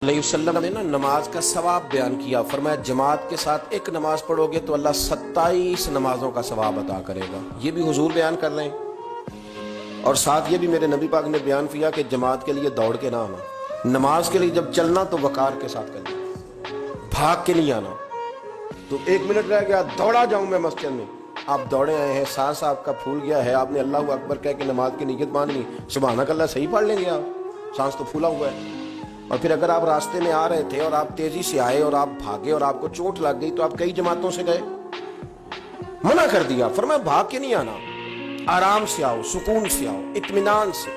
علیہ وسلم نے نماز کا ثواب بیان کیا، فرمایا جماعت کے ساتھ ایک نماز پڑھو گے تو اللہ 27 نمازوں کا ثواب عطا کرے گا۔ یہ بھی حضور بیان کر رہے ہیں، اور ساتھ یہ بھی میرے نبی پاک نے بیان کیا کہ جماعت کے لیے دوڑ کے نہ آنا، نماز کے لیے جب چلنا تو وقار کے ساتھ کرنا، بھاگ کے نہیں آنا۔ تو 1 منٹ رہ گیا دوڑا جاؤں میں مسجد میں، آپ دوڑے آئے ہیں، سانس آپ کا پھول گیا ہے، آپ نے اللہ اکبر کہہ کے نماز کی نیت مان لی، سبحانک اللہ صحیح پڑھ لیں گے آپ، سانس تو پھولا ہوا ہے۔ اور پھر اگر آپ راستے میں آ رہے تھے اور آپ تیزی سے آئے اور آپ بھاگے اور آپ کو چوٹ لگ گئی تو آپ کئی جماعتوں سے گئے، منع کر دیا، فرمایا بھاگ کے نہیں آنا، آرام سے آؤ، سکون سے آؤ، اطمینان سے،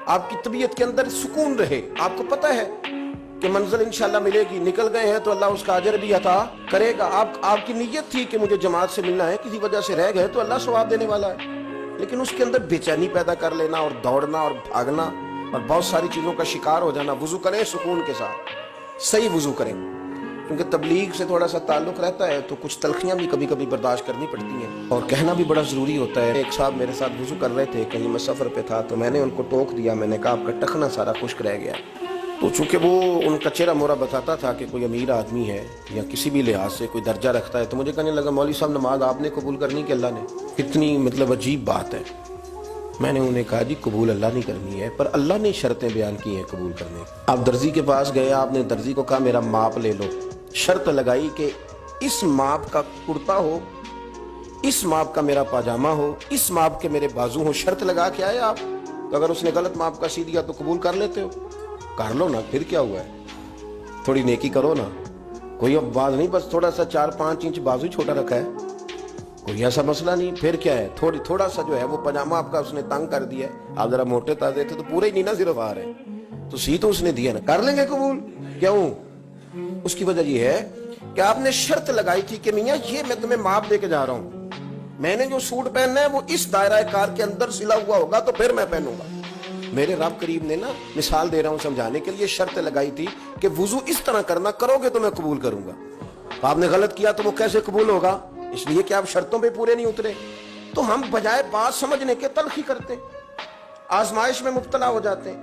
آپ کی طبیعت کے اندر سکون رہے، آپ کو پتہ ہے کہ منزل انشاءاللہ ملے گی، نکل گئے ہیں تو اللہ اس کا اجر بھی عطا کرے گا۔ آپ کی نیت تھی کہ مجھے جماعت سے ملنا ہے، کسی وجہ سے رہ گئے تو اللہ ثواب دینے والا ہے، لیکن اس کے اندر بے چینی پیدا کر لینا اور دوڑنا اور بھاگنا اور بہت ساری چیزوں کا شکار ہو جانا۔ وضو کریں سکون کے ساتھ، صحیح وضو کریں، کیونکہ تبلیغ سے تھوڑا سا تعلق رہتا ہے تو کچھ تلخیاں بھی کبھی کبھی برداشت کرنی پڑتی ہیں اور کہنا بھی بڑا ضروری ہوتا ہے۔ ایک صاحب میرے ساتھ وضو کر رہے تھے، کہیں میں سفر پہ تھا تو میں نے ان کو ٹوک دیا، میں نے کہا آپ کا ٹخنا سارا خشک رہ گیا، تو چونکہ وہ ان کا چہرہ مورا بتاتا تھا کہ کوئی امیر آدمی ہے یا کسی بھی لحاظ سے کوئی درجہ رکھتا ہے، تو مجھے کہنے لگا مولوی صاحب نماز آپ نے قبول کرنی کہ اللہ نے؟ کتنی عجیب بات ہے۔ میں نے انہیں کہا جی قبول اللہ نہیں کرنی ہے، پر اللہ نے شرطیں بیان کی ہیں قبول کرنے۔ آپ درزی کے پاس گئے، آپ نے درزی کو کہا میرا ماپ لے لو، شرط لگائی کہ اس ماپ کا کرتا ہو، اس ماپ کا میرا پاجامہ ہو، اس ماپ کے میرے بازو ہو، شرط لگا کے آئے آپ، تو اگر اس نے غلط ماپ کا سی دیا تو قبول کر لیتے ہو؟ کر لو نا، پھر کیا ہوا ہے، تھوڑی نیکی کرو نا، کوئی اب بات نہیں، بس تھوڑا سا 4-5 انچ بازو چھوٹا رکھا ہے، کوئی ایسا مسئلہ نہیں، پھر کیا ہے، تھوڑا سا جو ہے وہ پاجامہ آپ کا اس نے تنگ کر دیا ہے، آپ ذرا موٹے تازے تھے تو پورے ہی نہیں نا صرف آ رہے تو سی تو اس نے دیا نا، کر لیں گے قبول۔ کیوں؟ اس کی وجہ یہ ہے کہ آپ نے شرط لگائی تھی کہ میاں یہ میں تمہیں ماپ دے کے جا رہا ہوں، میں نے جو سوٹ پہننا ہے وہ اس دائرہ کار کے اندر سلا ہوا ہوگا تو پھر میں پہنوں گا۔ میرے رب کریم نے نا، مثال دے رہا ہوں سمجھانے کے لیے، شرط لگائی تھی کہ وضو اس طرح کرنا، کرو گے تو میں قبول کروں گا، تو آپ نے غلط کیا تو وہ کیسے قبول ہوگا؟ اس لیے کہ آپ شرطوں پہ پورے نہیں اترے۔ تو ہم بجائے بات سمجھنے کے تلخی کرتے ہیں، آزمائش میں مبتلا ہو جاتے ہیں،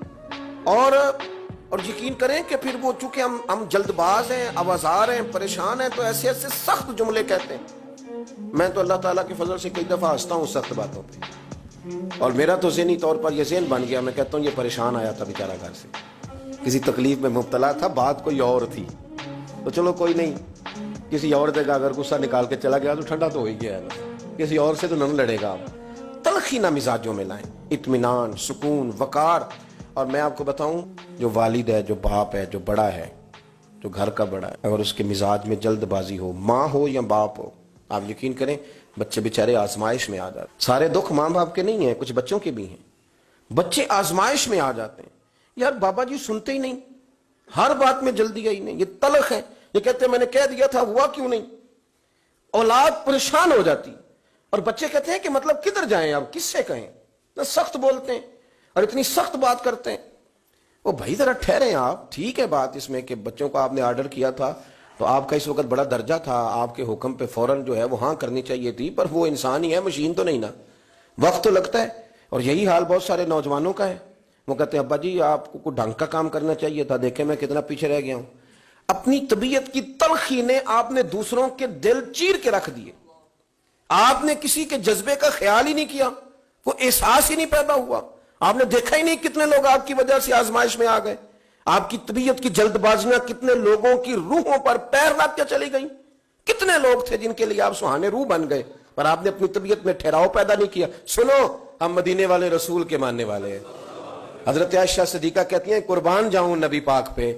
اور یقین کریں کہ پھر وہ چونکہ ہم جلد باز ہیں، آوازار ہیں، پریشان ہیں، تو ایسے سخت جملے کہتے ہیں۔ میں تو اللہ تعالیٰ کے فضل سے کئی دفعہ ہنستا ہوں سخت باتوں پہ، اور میرا تو ذہنی طور پر یہ ذہن بن گیا، میں کہتا ہوں یہ پریشان آیا تھا بیچارہ گھر سے، کسی تکلیف میں مبتلا تھا، بات کوئی اور تھی، تو چلو کوئی نہیں، کسی اور جگہ اگر غصہ نکال کے چلا گیا تو ٹھنڈا تو ہو ہی گیا ہے نا، کسی اور سے تو نہ لڑے گا۔ آپ تلخی نہ مزاجوں میں لائیں، اطمینان، سکون، وقار۔ اور میں آپ کو بتاؤں، جو والد ہے، جو باپ ہے، جو بڑا ہے، جو گھر کا بڑا ہے، اگر اس کے مزاج میں جلد بازی ہو، ماں ہو یا باپ ہو، آپ یقین کریں بچے بیچارے آزمائش میں آ جاتے ہیں۔ سارے دکھ ماں باپ کے نہیں ہیں، کچھ بچوں کے بھی ہیں، بچے آزمائش میں آ جاتے ہیں، یار بابا جی سنتے ہی نہیں، ہر بات میں جلدی آئی نہیں، یہ تلخ ہے، یہ کہتے ہیں میں نے کہہ دیا تھا ہوا کیوں نہیں، اولاد پریشان ہو جاتی، اور بچے کہتے ہیں کہ مطلب کدھر جائیں اب، کس سے کہیں، اتنا سخت بولتے ہیں اور اتنی سخت بات کرتے ہیں۔ وہ بھائی ذرا ٹھہریں آپ، ٹھیک ہے بات اس میں کہ بچوں کو آپ نے آرڈر کیا تھا تو آپ کا اس وقت بڑا درجہ تھا، آپ کے حکم پہ فوراً جو ہے وہ ہاں کرنی چاہیے تھی، پر وہ انسان ہی ہے، مشین تو نہیں نا، وقت تو لگتا ہے۔ اور یہی حال بہت سارے نوجوانوں کا ہے، وہ کہتے ہیں ابا جی آپ کو کوئی ڈھنگ کا کام کرنا چاہیے تھا، دیکھیں میں کتنا پیچھے رہ گیا ہوں۔ اپنی طبیعت کی تلخی نے آپ نے دوسروں کے دل چیر کے رکھ دیے، آپ نے کسی کے جذبے کا خیال ہی نہیں کیا، کوئی احساس ہی نہیں پیدا ہوا، آپ نے دیکھا ہی نہیں کتنے لوگ آپ کی وجہ سے آزمائش میں آ گئے، آپ کی طبیعت کی جلد بازیاں کتنے لوگوں کی روحوں پر پیر رکھ کے چلی گئیں، کتنے لوگ تھے جن کے لیے آپ سہانے روح بن گئے، پر آپ نے اپنی طبیعت میں ٹھہراؤ پیدا نہیں کیا۔ سنو، ہم مدینے والے رسول کے ماننے والے ہیں۔ حضرت عائشہ صدیقہ کہتی ہیں قربان جاؤں نبی پاک پہ،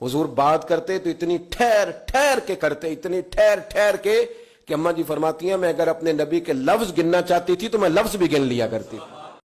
حضور بات کرتے تو اتنی ٹھہر ٹھہر کے کرتے، اتنی ٹھہر ٹھہر کے کہ اماں جی فرماتی ہیں میں اگر اپنے نبی کے لفظ گننا چاہتی تھی تو میں لفظ بھی گن لیا کرتی۔